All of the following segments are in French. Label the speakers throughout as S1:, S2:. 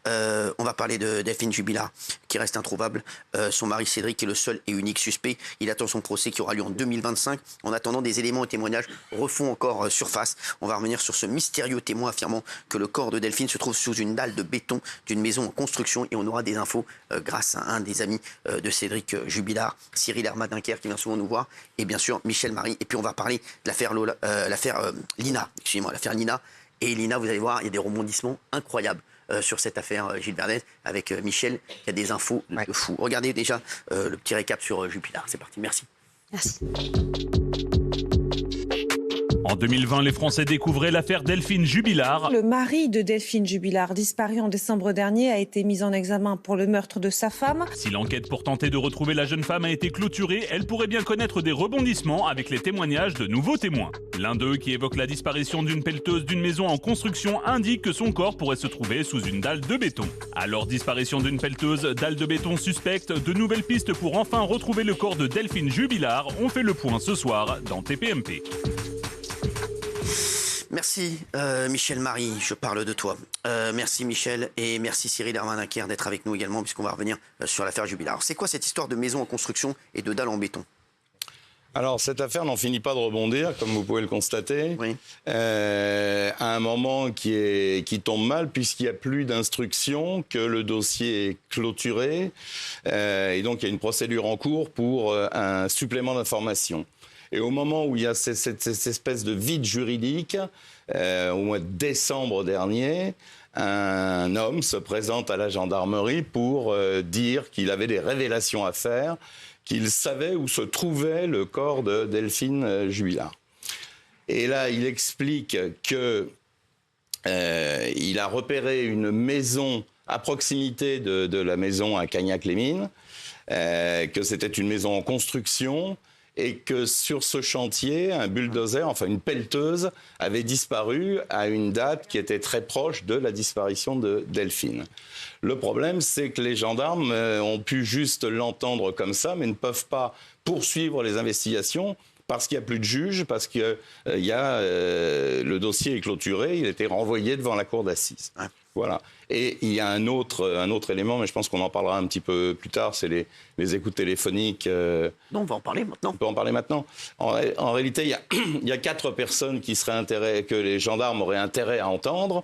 S1: On va parler de Delphine Jubilard, qui reste introuvable. Son mari Cédric est le seul et unique suspect. Il attend son procès qui aura lieu en 2025. En attendant, des éléments et témoignages refont encore surface. On va revenir sur ce mystérieux témoin affirmant que le corps de Delphine se trouve sous une dalle de béton d'une maison en construction. Et on aura des infos grâce à un des amis de Cédric Jubilard, Cyril Hermadincker, qui vient souvent nous voir, et bien sûr Michel Marie. Et puis on va parler de l'affaire Lina. Excusez-moi, l'affaire Lina. Et Lina, vous allez voir, il y a des rebondissements incroyables sur cette affaire Gilles Vernet avec Michel. Il y a des infos de fou. Regardez déjà le petit récap sur Jubilard. C'est parti, merci.
S2: Merci.
S3: En 2020, les Français découvraient l'affaire Delphine Jubilard.
S2: Le mari de Delphine Jubilard, disparu en décembre dernier, a été mis en examen pour le meurtre de sa femme.
S3: Si l'enquête pour tenter de retrouver la jeune femme a été clôturée, elle pourrait bien connaître des rebondissements avec les témoignages de nouveaux témoins. L'un d'eux, qui évoque la disparition d'une pelleteuse d'une maison en construction, indique que son corps pourrait se trouver sous une dalle de béton. Alors, disparition d'une pelleteuse, dalle de béton suspecte, de nouvelles pistes pour enfin retrouver le corps de Delphine Jubilard. On fait le point ce soir dans TPMP.
S1: Merci Michel Marie, je parle de toi. Merci Michel et merci Cyril Hermadincker d'être avec nous également puisqu'on va revenir sur l'affaire Jubilard. Alors, c'est quoi cette histoire de maison en construction et de dalle en béton ?
S4: Alors, cette affaire n'en finit pas de rebondir, comme vous pouvez le constater,
S1: oui.
S4: À un moment qui tombe mal, puisqu'il n'y a plus d'instruction, que le dossier est clôturé, et donc il y a une procédure en cours pour un supplément d'information. Et au moment où il y a cette espèce de vide juridique, au mois de décembre dernier, un homme se présente à la gendarmerie pour dire qu'il avait des révélations à faire, qu'il savait où se trouvait le corps de Delphine Jubilard. Et là, il explique que il a repéré une maison à proximité de la maison à Cagnac-les-Mines, que c'était une maison en construction, et que sur ce chantier, un bulldozer, enfin une pelleteuse, avait disparu à une date qui était très proche de la disparition de Delphine. Le problème, c'est que les gendarmes ont pu juste l'entendre comme ça, mais ne peuvent pas poursuivre les investigations parce qu'il n'y a plus de juge, parce que le dossier est clôturé, il a été renvoyé devant la cour d'assises. Ouais. Voilà. Et il y a un autre élément, mais je pense qu'on en parlera un petit peu plus tard, c'est les écoutes téléphoniques.
S1: Non, on va en parler maintenant.
S4: On peut en parler maintenant. En réalité, il y a 4 personnes que les gendarmes auraient intérêt à entendre.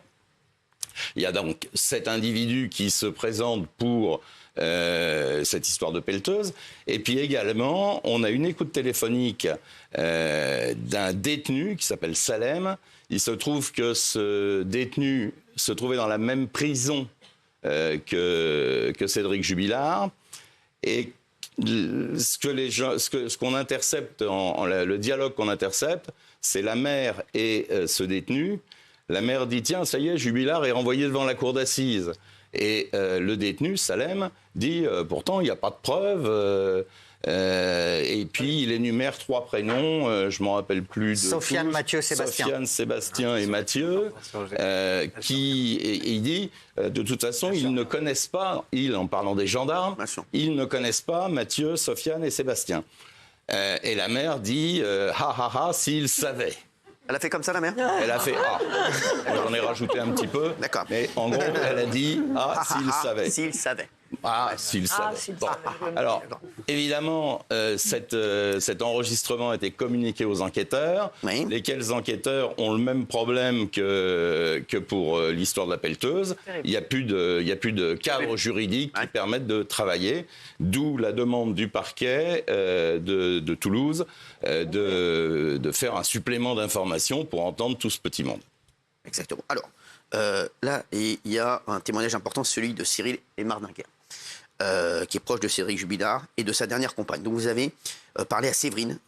S4: Il y a donc 7 individus qui se présentent pour cette histoire de pelleteuse. Et puis également, on a une écoute téléphonique d'un détenu qui s'appelle Salem. Il se trouve que ce détenu se trouvait dans la même prison que Cédric Jubilard. Et ce qu'on intercepte, le dialogue qu'on intercepte, c'est la mère et ce détenu. La mère dit « Tiens, ça y est, Jubilard est renvoyé devant la cour d'assises ». Et le détenu, Salem, dit « Pourtant, il n'y a pas de preuves ». Et puis il énumère 3 prénoms, je ne m'en rappelle plus de
S5: Sofiane, tous. Mathieu, Sébastien.
S4: Sofiane, Sébastien et Mathieu, il dit de toute façon ils ne connaissent pas, en parlant des gendarmes, ils ne connaissent pas Mathieu, Sofiane et Sébastien. Et la mère dit ha ha ha s'ils savaient.
S1: Elle a fait comme ça, la mère ?
S4: Elle a fait ah. J'en ai rajouté un petit peu.
S1: D'accord.
S4: Mais en gros, elle a dit ah s'ils savaient.
S1: S'ils savaient.
S4: Ah, s'ils savaient. Bon. Alors, évidemment, cet enregistrement a été communiqué aux enquêteurs,
S1: oui.
S4: Lesquels enquêteurs ont le même problème que pour l'histoire de la pelleteuse. Il n'y a plus de cadre juridique qui permette de travailler, d'où la demande du parquet de Toulouse de faire un supplément d'information pour entendre tout ce petit monde.
S1: Exactement. Alors, là, il y a un témoignage important, celui de Cyril Hermadincker. Qui est proche de Cédric Jubilard et de sa dernière compagne. Donc vous avez parlé à Séverine.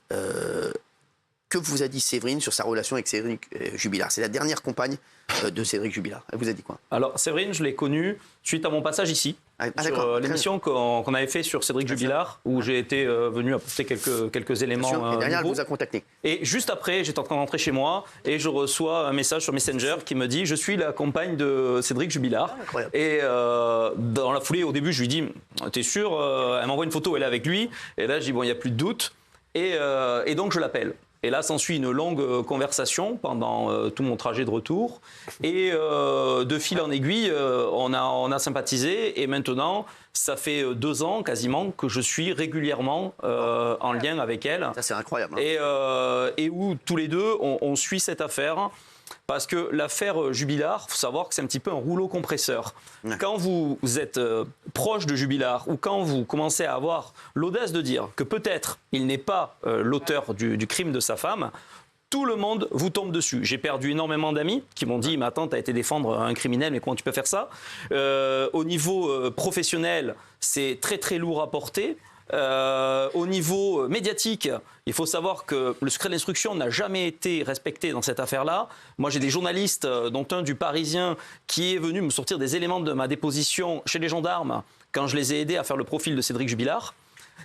S1: Que vous a dit Séverine sur sa relation avec Cédric Jubilard ? C'est la dernière compagne de Cédric Jubilard. Elle vous a dit quoi ?
S6: Alors Séverine, je l'ai connue suite à mon passage ici, sur l'émission qu'on avait fait sur Cédric Jubilard, où j'ai été venu apporter quelques éléments.
S1: Et derrière, elle vous a contacté.
S6: Et juste après, j'étais en train de rentrer chez moi et je reçois un message sur Messenger qui me dit « Je suis la compagne de Cédric Jubilard ». Et dans la foulée, au début, je lui dis « T'es sûr ?» Elle m'envoie une photo, elle est avec lui. Et là, je dis « Bon, il n'y a plus de doute ». Et donc, je l'appelle. Et là, s'ensuit une longue conversation pendant tout mon trajet de retour. Et de fil en aiguille, on a sympathisé. Et maintenant, ça fait 2 ans quasiment que je suis régulièrement en lien avec elle.
S1: Ça, c'est incroyable.
S6: Et où tous les deux, on suit cette affaire. Parce que l'affaire Jubilard, il faut savoir que c'est un petit peu un rouleau compresseur. Ouais. Quand vous êtes proche de Jubilard ou quand vous commencez à avoir l'audace de dire que peut-être il n'est pas l'auteur du crime de sa femme, tout le monde vous tombe dessus. J'ai perdu énormément d'amis qui m'ont dit « Mais attends, tu as été défendre un criminel, mais comment tu peux faire ça ?» Au niveau professionnel, c'est très très lourd à porter. Au niveau médiatique, il faut savoir que le secret de l'instruction n'a jamais été respecté dans cette affaire-là. Moi, j'ai des journalistes, dont un du Parisien, qui est venu me sortir des éléments de ma déposition chez les gendarmes quand je les ai aidés à faire le profil de Cédric Jubilard.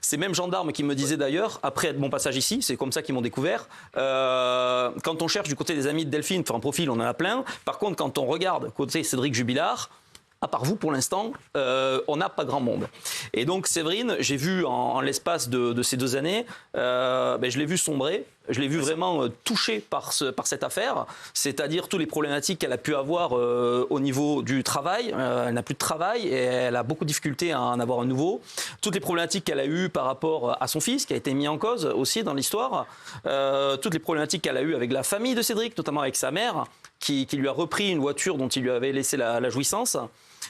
S6: Ces mêmes gendarmes qui me disaient d'ailleurs, après mon passage ici, c'est comme ça qu'ils m'ont découvert, quand on cherche du côté des amis de Delphine, faire un profil, on en a plein. Par contre, quand on regarde côté Cédric Jubilard, à part vous, pour l'instant, on n'a pas grand monde. Et donc, Séverine, j'ai vu en l'espace de ces 2 années, je l'ai vu sombrer, je l'ai vu vraiment touché par cette affaire, c'est-à-dire toutes les problématiques qu'elle a pu avoir au niveau du travail. Elle n'a plus de travail et elle a beaucoup de difficultés à en avoir un nouveau. Toutes les problématiques qu'elle a eues par rapport à son fils, qui a été mis en cause aussi dans l'histoire. Toutes les problématiques qu'elle a eues avec la famille de Cédric, notamment avec sa mère, qui lui a repris une voiture dont il lui avait laissé la jouissance.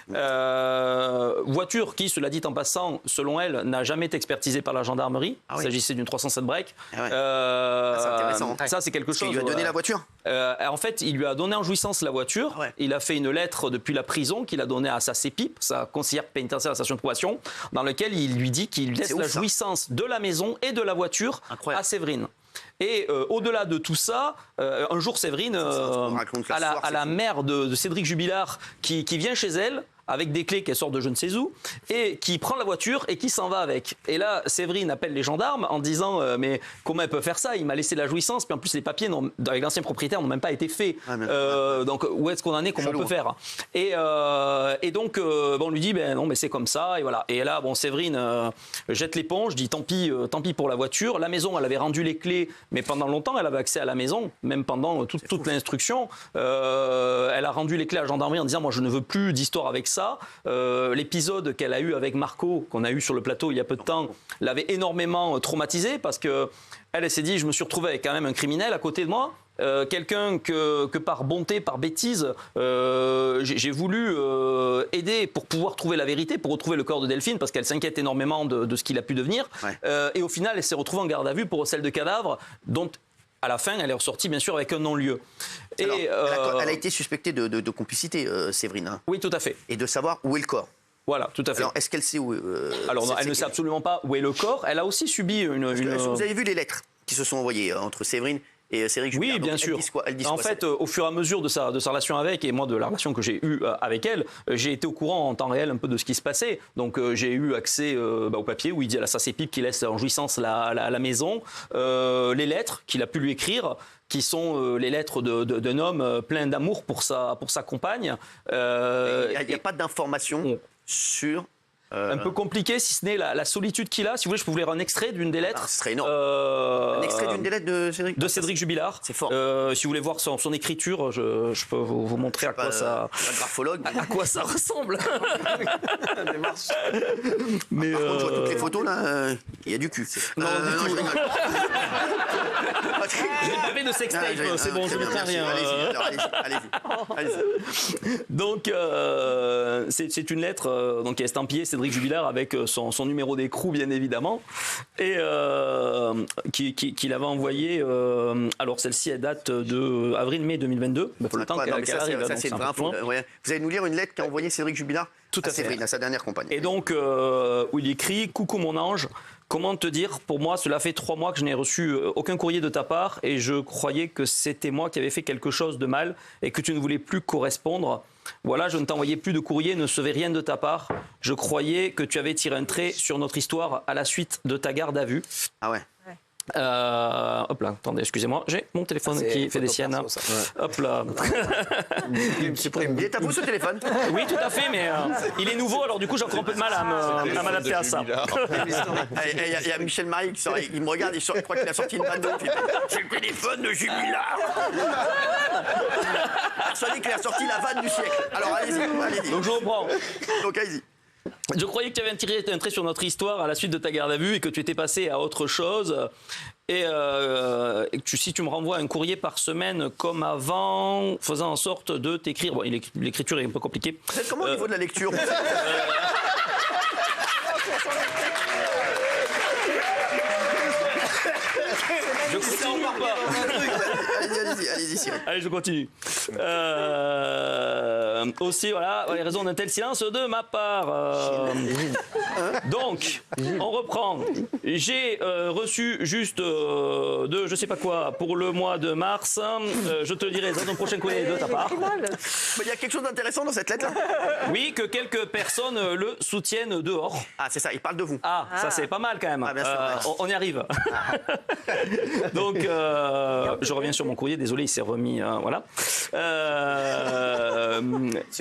S6: Voiture qui, cela dit en passant, selon elle, n'a jamais été expertisée par la gendarmerie. Il s'agissait d'une 307 break.
S1: C'est intéressant.
S6: Ça, c'est quelque chose.
S1: Il lui a donné la voiture.
S6: En fait, il lui a donné en jouissance la voiture. Il a fait une lettre depuis la prison qu'il a donnée à sa CPIP, sa conseillère pénitentiaire à la station de probation, dans laquelle il lui dit qu'il laisse la jouissance de la maison et de la voiture à Séverine. Et au-delà de tout ça, un jour, Séverine, à la mère de Cédric Jubilard, qui vient chez elle, avec des clés qu'elle sort de je ne sais où, et qui prend la voiture et qui s'en va avec. Et là, Séverine appelle les gendarmes en disant mais comment elle peut faire ça? Il m'a laissé la jouissance, puis en plus les papiers avec l'ancien propriétaire n'ont même pas été faits. Donc où est-ce qu'on en est? Comment on peut faire? Et donc on lui dit non, mais c'est comme ça, et voilà. Et là, Séverine jette l'éponge, dit tant pis pour la voiture. La maison, elle avait rendu les clés, mais pendant longtemps, elle avait accès à la maison, même pendant toute l'instruction. Elle a rendu les clés à la gendarmerie en disant moi je ne veux plus d'histoire avec ça. L'épisode qu'elle a eu avec Marco, qu'on a eu sur le plateau il y a peu de temps, l'avait énormément traumatisée parce que elle s'est dit je me suis retrouvée avec quand même un criminel à côté de moi. Quelqu'un que par bonté, par bêtise, j'ai voulu aider pour pouvoir trouver la vérité, pour retrouver le corps de Delphine, parce qu'elle s'inquiète énormément de ce qu'il a pu devenir. Et au final, elle s'est retrouvée en garde à vue pour recel de cadavre, dont à la fin, elle est ressortie bien sûr avec un non-lieu.
S1: Alors, elle a été suspectée de complicité, Séverine.
S6: Oui, tout à fait.
S1: Et de savoir où est le corps.
S6: Voilà, tout à fait.
S1: Alors, est-ce qu'elle sait où
S6: Alors, non, elle ne sait absolument pas où est le corps. Elle a aussi subi une...
S1: Vous avez vu les lettres qui se sont envoyées entre Séverine et Cédric Jubilard?
S6: Oui, bien sûr.
S1: Elle dit
S6: en fait, au fur et à mesure de sa relation avec, et moi de la relation que j'ai eue avec elle, j'ai été au courant en temps réel un peu de ce qui se passait. Donc j'ai eu accès au papier où il dit à sa CPIP qu'il laisse en jouissance la maison, les lettres qu'il a pu lui écrire, qui sont les lettres d'un homme plein d'amour pour sa compagne.
S1: Il n'y a pas d'informations sur...
S6: Un peu compliqué, si ce n'est la solitude qu'il a. Si vous voulez, je peux vous lire un extrait d'une des lettres.
S1: Ce serait énorme. Un extrait d'une des lettres de Cédric?
S6: De Cédric Jubilard.
S1: C'est fort.
S6: Si vous voulez voir son écriture, je peux vous montrer à quoi ça...
S1: Un graphologue.
S6: À quoi ça ressemble.
S1: Mais par contre, je vois toutes les photos, là, il y a du cul.
S6: Non, du tout. J'ai tapé de sextape, c'est bon, je ne crains rien.
S1: Allez-y.
S6: Donc, c'est une lettre qui est estampillée Cédric Jubilard avec son numéro d'écrou, bien évidemment, et qu'il avait envoyé. Alors, celle-ci, elle date de avril-mai 2022. Il faut le temps qu'elle arrive.
S1: Ça, c'est une vraie info. Vous allez nous lire une lettre qu'a envoyée Cédric Jubilard à Séverine, à sa dernière compagne.
S6: Et donc, où il écrit « Coucou mon ange, comment te dire, pour moi, cela fait 3 mois que je n'ai reçu aucun courrier de ta part et je croyais que c'était moi qui avais fait quelque chose de mal et que tu ne voulais plus correspondre. Voilà, je ne t'envoyais plus de courrier, ne recevais rien de ta part. Je croyais que tu avais tiré un trait sur notre histoire à la suite de ta garde à vue. »
S1: Ah ouais.
S6: Hop là, attendez, excusez-moi, j'ai mon téléphone qui fait des siennes.
S5: perso, ça.
S6: Hop là.
S1: Il est à vous ce téléphone.
S6: Oui, tout à fait, mais il est nouveau, alors du coup j'ai encore un peu de mal à m'adapter à ça.
S1: Il y a Michel Marie qui sort, il me regarde, je crois qu'il a sorti une vanne de ouf. Il fait, c'est le téléphone de Jubilard. Persuadé qu'il a sorti la vanne du siècle. Alors allez-y.
S6: Donc je reprends.
S1: Donc allez-y.
S6: Je croyais que tu avais tiré un trait sur notre histoire à la suite de ta garde à vue et que tu étais passé à autre chose. Et si tu me renvoies un courrier par semaine comme avant, faisant en sorte de t'écrire... Bon, l'écriture est un peu compliquée.
S1: Vous êtes comment au niveau de la lecture?
S6: Je continue ou pas?
S1: Allez-y, Cyril.
S6: Allez, je continue. Aussi, voilà, les raisons d'un tel silence de ma part. Donc, on reprend. J'ai reçu juste de je sais pas quoi pour le mois de mars. Je te le dirai dans ton prochain courrier de ta part.
S1: Il y a quelque chose d'intéressant dans cette lettre-là.
S6: Oui, que quelques personnes le soutiennent dehors.
S1: Ah, c'est ça, il parle de vous.
S6: Ah, ça c'est pas mal quand même.
S1: Ah, bien sûr,
S6: on y arrive. Donc, je reviens sur mon courrier. Désolé, il s'est remis. Voilà.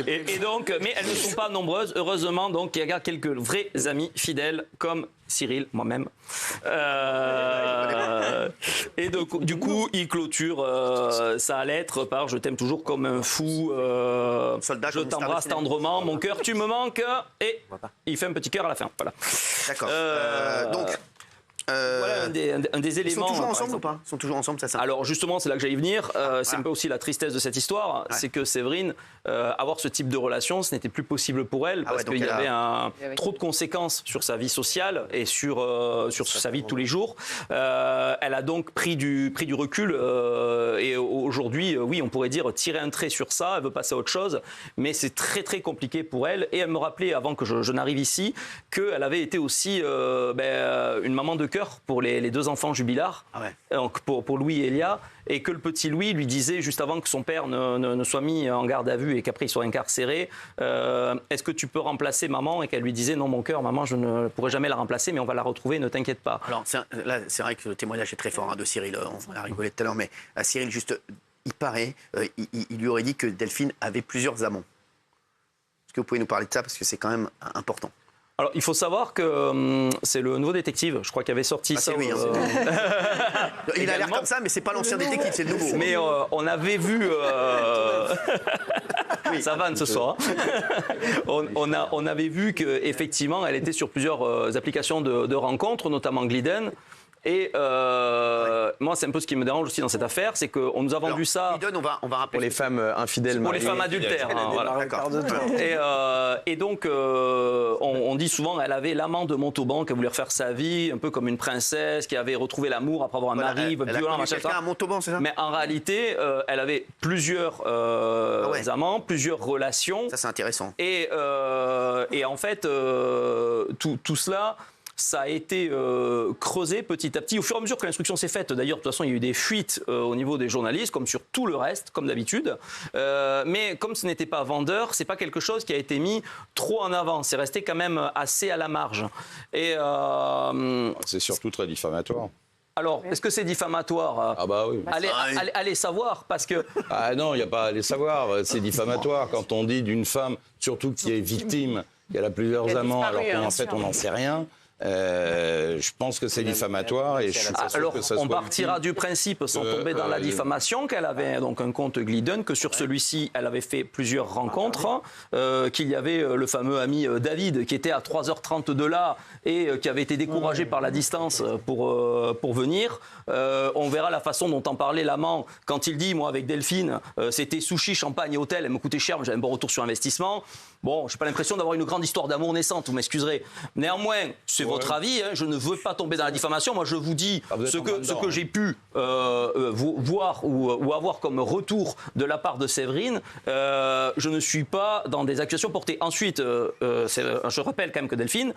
S6: Et donc, mais elles ne sont pas nombreuses. Heureusement, donc, il y a quelques vrais amis fidèles comme Cyril, moi-même. Et du coup, il clôture sa lettre par « Je t'aime toujours comme un fou,
S1: Soldat,
S6: je
S1: comme une star de
S6: t'embrasse
S1: cinéma.
S6: tendrement, mon cœur, tu me manques. » Et il fait un petit cœur à la fin. Voilà.
S1: D'accord. Donc,
S6: Voilà un des
S1: ils
S6: éléments.
S1: sont toujours
S6: par
S1: ensemble
S6: exemple.
S1: ou pas? Ils sont toujours ensemble, ça.
S6: Alors justement, c'est là que j'allais venir. C'est
S1: voilà.
S6: un peu aussi la tristesse de cette histoire, c'est que Séverine, avoir ce type de relation, ce n'était plus possible pour elle parce
S1: ouais, donc
S6: qu'il y
S1: elle a-
S6: avait trop de conséquences sur sa vie sociale et sur sa vie de tous les jours. Elle a donc pris du recul et aujourd'hui, oui, on pourrait dire tirer un trait sur ça. Elle veut passer à autre chose, mais c'est très très compliqué pour elle. Et elle me rappelait avant que je n'arrive ici qu'elle avait été aussi une maman de cœur pour les deux enfants Jubilard, donc pour Louis et Elia, et que le petit Louis lui disait juste avant que son père ne soit mis en garde à vue et qu'après il soit incarcéré, est-ce que tu peux remplacer maman? Et qu'elle lui disait non mon cœur, maman je ne pourrai jamais la remplacer, mais on va la retrouver, ne t'inquiète pas.
S1: Alors, là, c'est vrai que le témoignage est très fort de Cyril. On a rigolé tout à l'heure, mais Cyril, juste, il paraît, il lui aurait dit que Delphine avait plusieurs amants. Est-ce que vous pouvez nous parler de ça? Parce que c'est quand même important.
S6: Alors, il faut savoir que c'est le nouveau détective, je crois, qui avait sorti ça.
S1: c'est lui, il a l'air comme ça, mais c'est pas l'ancien détective, c'est le nouveau.
S6: Mais on avait vu... ça vanne ce soir. On avait vu qu'effectivement, elle était sur plusieurs applications de rencontres, notamment Glidden. Et moi, c'est un peu ce qui me dérange aussi dans cette affaire, c'est qu'on nous a vendu ça...
S1: Glidden, on va rappeler.
S5: Pour les femmes infidèles.
S6: Pour les
S5: mariées.
S6: femmes adultères. Voilà.
S1: D'accord.
S6: Et donc, on dit souvent qu'elle avait l'amant de Montauban, qu'elle voulait refaire sa vie, un peu comme une princesse, qui avait retrouvé l'amour après avoir un mari
S1: Elle a
S6: violent,
S1: connu
S6: machin,
S1: quelqu'un à Montauban, c'est ça?
S6: mais en réalité, elle avait plusieurs amants, plusieurs relations.
S1: Ça, c'est intéressant.
S6: Et en fait, tout cela, ça a été creusé petit à petit, au fur et à mesure que l'instruction s'est faite. D'ailleurs, de toute façon, il y a eu des fuites au niveau des journalistes, comme sur tout le reste, comme d'habitude. Mais comme ce n'était pas vendeur, c'est pas quelque chose qui a été mis trop en avant. C'est resté quand même assez à la marge. Et
S4: C'est surtout très diffamatoire.
S6: alors, est-ce que c'est diffamatoire?
S4: Ah bah oui.
S6: Allez savoir, parce que...
S4: Ah non, il n'y a pas à les savoir. C'est diffamatoire quand on dit d'une femme, surtout qui est victime, qu'elle a plusieurs amants, alors qu'en fait on n'en sait rien. Je pense que c'est diffamatoire et je suis pas sûr
S6: Alors,
S4: que ça
S6: on
S4: soit
S6: partira du principe, sans tomber dans la diffamation, qu'elle avait donc un compte Glidden, que sur celui-ci, elle avait fait plusieurs rencontres, qu'il y avait le fameux ami David, qui était à 3h30 de là et qui avait été découragé par la distance pour venir. On verra la façon dont en parlait l'amant quand il dit, moi avec Delphine, c'était sushi, champagne et hôtel, elle me coûtait cher, mais j'avais un bon retour sur investissement. Bon, j'ai pas l'impression d'avoir une grande histoire d'amour naissante, vous m'excuserez. Néanmoins, c'est votre avis, hein, je ne veux pas tomber dans la diffamation. Moi, je vous dis ce que j'ai pu voir ou avoir comme retour de la part de Séverine. Je ne suis pas dans des accusations portées. Ensuite, je rappelle quand même que Delphine,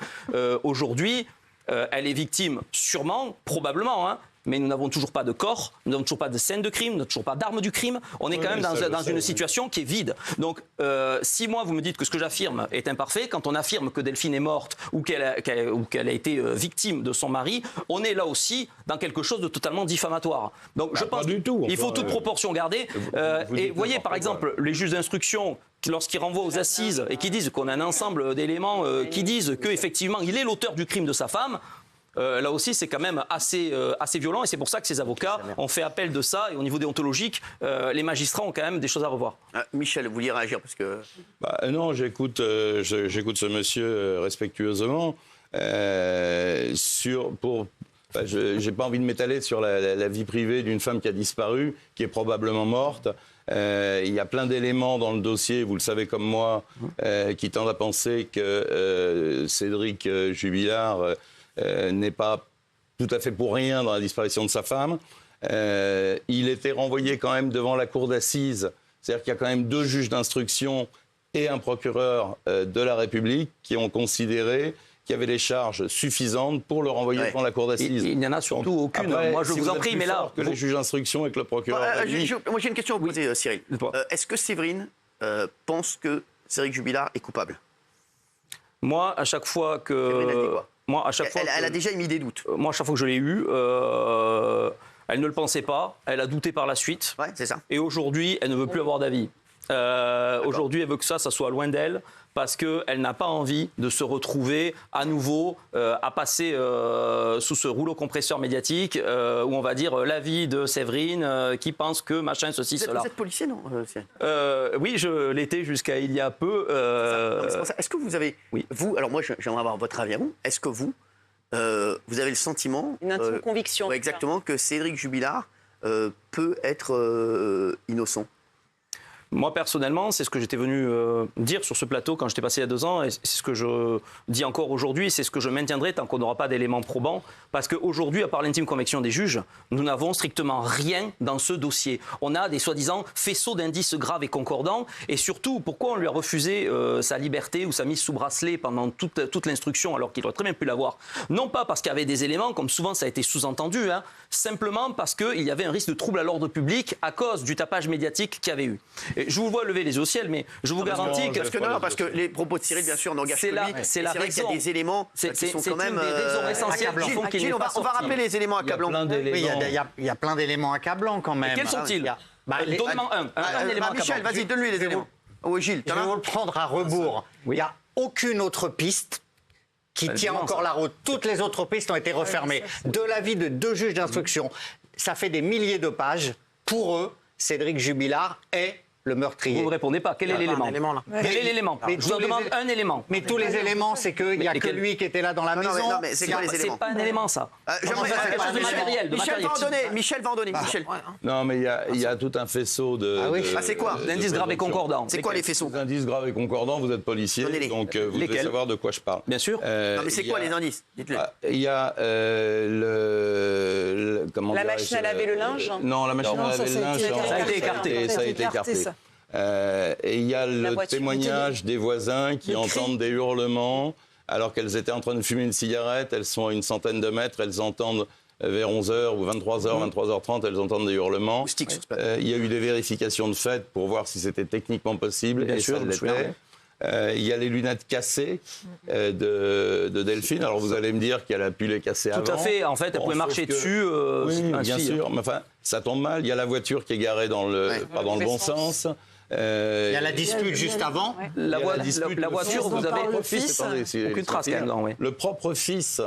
S6: aujourd'hui, elle est victime, sûrement, probablement, hein, mais nous n'avons toujours pas de corps, nous n'avons toujours pas de scène de crime, nous n'avons toujours pas d'armes du crime. On est quand même dans une situation qui est vide. Donc, si moi, vous me dites que ce que j'affirme est imparfait, quand on affirme que Delphine est morte ou qu'elle a été victime de son mari, on est là aussi dans quelque chose de totalement diffamatoire. Donc, je pense qu'il faut toute proportion garder. Et vous voyez, par exemple, les juges d'instruction, lorsqu'ils renvoient aux assises et qui disent qu'on a un ensemble d'éléments qui disent qu'effectivement il est l'auteur du crime de sa femme, là aussi c'est quand même assez violent, et c'est pour ça que ces avocats ont fait appel de ça, et au niveau déontologique, les magistrats ont quand même des choses à revoir.
S1: Michel, vous vouliez réagir parce que...
S4: Non, j'écoute ce monsieur respectueusement. J'ai pas envie de m'étaler sur la vie privée d'une femme qui a disparu, qui est probablement morte. Il y a plein d'éléments dans le dossier, vous le savez comme moi, qui tendent à penser que Cédric Jubilard n'est pas tout à fait pour rien dans la disparition de sa femme. Il était renvoyé quand même devant la cour d'assises, c'est-à-dire qu'il y a quand même 2 juges d'instruction et un procureur de la République qui ont considéré qu'il y avait des charges suffisantes pour le renvoyer devant la cour d'assises.
S6: Il n'y en a surtout aucune.
S4: Après,
S6: moi, je vous en prie, mais là...
S4: que les juges d'instruction et que le procureur...
S1: Moi, j'ai une question à vous poser, Cyril. Est-ce que Séverine pense que Cédric Jubilard est coupable?
S6: Moi, à chaque fois que...
S1: Séverine, elle dit quoi?
S6: Moi, à chaque fois
S1: elle a déjà émis des doutes.
S6: Moi, à chaque fois que je l'ai eu, elle ne le pensait pas, elle a douté par la suite.
S1: Ouais, c'est ça.
S6: Et aujourd'hui, elle ne veut plus avoir d'avis. Aujourd'hui, elle veut que ça soit loin d'elle, parce qu'elle n'a pas envie de se retrouver à nouveau à passer sous ce rouleau compresseur médiatique où on va dire l'avis de Séverine qui pense que machin, ceci, cela.
S1: Vous êtes policier, non
S6: Oui, je l'étais jusqu'à il y a peu.
S1: C'est pour ça. Est-ce que vous avez...
S6: Oui.
S1: Vous, alors moi, j'aimerais avoir votre avis à vous. Est-ce que vous avez le sentiment...
S5: Une intime conviction.
S1: Ouais, exactement, que Cédric Jubilard peut être innocent?
S6: Moi, personnellement, c'est ce que j'étais venu dire sur ce plateau quand j'étais passé il y a 2 ans, et c'est ce que je dis encore aujourd'hui, c'est ce que je maintiendrai tant qu'on n'aura pas d'éléments probants, parce qu'aujourd'hui, à part l'intime conviction des juges, nous n'avons strictement rien dans ce dossier. On a des soi-disant faisceaux d'indices graves et concordants, et surtout, pourquoi on lui a refusé sa liberté ou sa mise sous bracelet pendant toute l'instruction, alors qu'il aurait très bien pu l'avoir? Non pas parce qu'il y avait des éléments, comme souvent ça a été sous-entendu, simplement parce qu'il y avait un risque de trouble à l'ordre public à cause du tapage médiatique qu'il y avait eu. Et je vous vois lever les yeux au ciel, mais je vous garantis que...
S1: Parce que les propos de Cyril, bien sûr, n'engagent que lui.
S6: C'est
S1: vrai qu'il y a des éléments qui sont quand même...
S6: C'est une des raisons essentielles qui font qu'il n'est pas sorti.
S1: On va rappeler les éléments accablants.
S7: Il y a plein d'éléments accablants quand même.
S6: Et quels sont-ils? Donne-moi un élément
S1: Michel, vas-y, donne-lui les éléments. Oui, Gilles,
S7: je vais vous le prendre à rebours. Il n'y a aucune autre piste qui tient encore la route. Toutes les autres pistes ont été refermées. De l'avis de 2 juges d'instruction, ça fait des milliers de pages. Pour eux, Cédric Jubilard est le meurtrier.
S6: Vous ne répondez pas. Quel est l'élément? Quel est l'élément? Je vous en demande un élément.
S7: Mais tous les éléments, c'est qu'il n'y a que lui qui était là dans la maison.
S1: Non, mais c'est quoi les éléments?
S6: C'est pas un élément, ça.
S1: Michel va en donner. Michel.
S4: Non, mais il y a tout un faisceau de...
S1: c'est quoi?
S6: D'indices graves et concordants.
S1: C'est quoi les faisceaux?
S4: Les indices graves et concordants, vous êtes policier, donc vous devez savoir de quoi je parle.
S6: Bien sûr.
S1: Non, mais c'est quoi les indices? Dites-le.
S4: Il y a
S5: la machine à laver le linge?
S4: Non, la machine à laver le linge,
S6: ça a été écarté.
S4: Ça a été écarté. Et il y a le témoignage des voisins qui entendent des hurlements alors qu'elles étaient en train de fumer une cigarette. Elles sont à une centaine de mètres. Elles entendent vers 11h ou 23h, 23h30, elles entendent des hurlements. Il y a eu des vérifications de fait pour voir si c'était techniquement possible.
S6: Bien sûr,
S4: ça l'était. Il y a les lunettes cassées de Delphine. Alors vous allez me dire qu'elle a pu les casser avant.
S6: Tout à fait. En fait, elle pouvait marcher dessus.
S4: Oui, bien sûr. Mais enfin, ça tombe mal. Il y a la voiture qui est garée dans pas dans le bon sens.
S7: Il y a la dispute juste avant.
S6: La voiture, vous avez aucune trace là-dedans. Oui.
S4: Le propre fils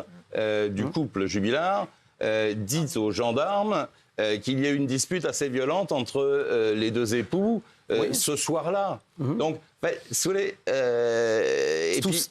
S4: du couple Jubilard dit aux gendarmes qu'il y a eu une dispute assez violente entre les 2 époux ce soir-là. Donc,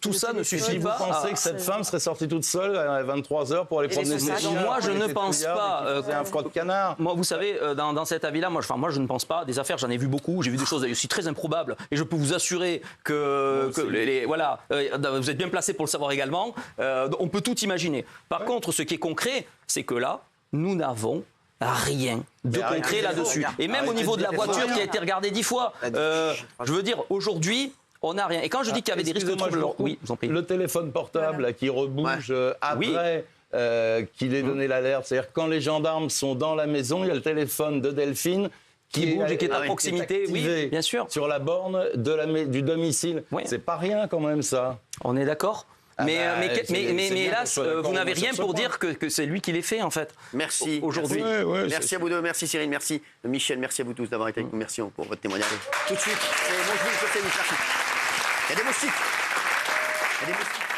S6: tout ça ne suffit pas.
S4: Vous pensez que cette femme serait sortie toute seule à 23h pour aller promener ses chiens?
S6: Moi, je ne pense pas.
S4: C'est un frotte-canard.
S6: Moi, vous savez, dans cet avis-là, moi, je ne pense pas. Des affaires, j'en ai vu beaucoup. J'ai vu des choses aussi très improbables. Et je peux vous assurer que vous êtes bien placé pour le savoir également. On peut tout imaginer. Par contre, ce qui est concret, c'est que là, nous n'avons rien de concret là-dessus. Et même au niveau de la voiture qui a été regardée 10 fois, je veux dire, aujourd'hui, on n'a rien. Et quand je dis qu'il y avait des risques de trouble... Oui, vous en prie.
S4: Le téléphone portable qui rebouge après qu'il ait donné l'alerte. C'est-à-dire quand les gendarmes sont dans la maison, il y a le téléphone de Delphine
S6: qui bouge et qui est à proximité, oui, bien sûr.
S4: Sur la borne du domicile.
S6: Oui.
S4: C'est pas rien quand même ça.
S6: On est d'accord. Mais hélas, vous n'avez rien pour
S4: point.
S6: dire que c'est lui qui les fait, en fait.
S1: Merci.
S6: Aujourd'hui.
S1: Merci à vous deux, merci Cyril, merci Michel, merci à vous tous d'avoir été avec nous. Merci pour votre témoignage. Tout de suite, c'est Bonjour sur CNews. Merci. Il y a des moustiques.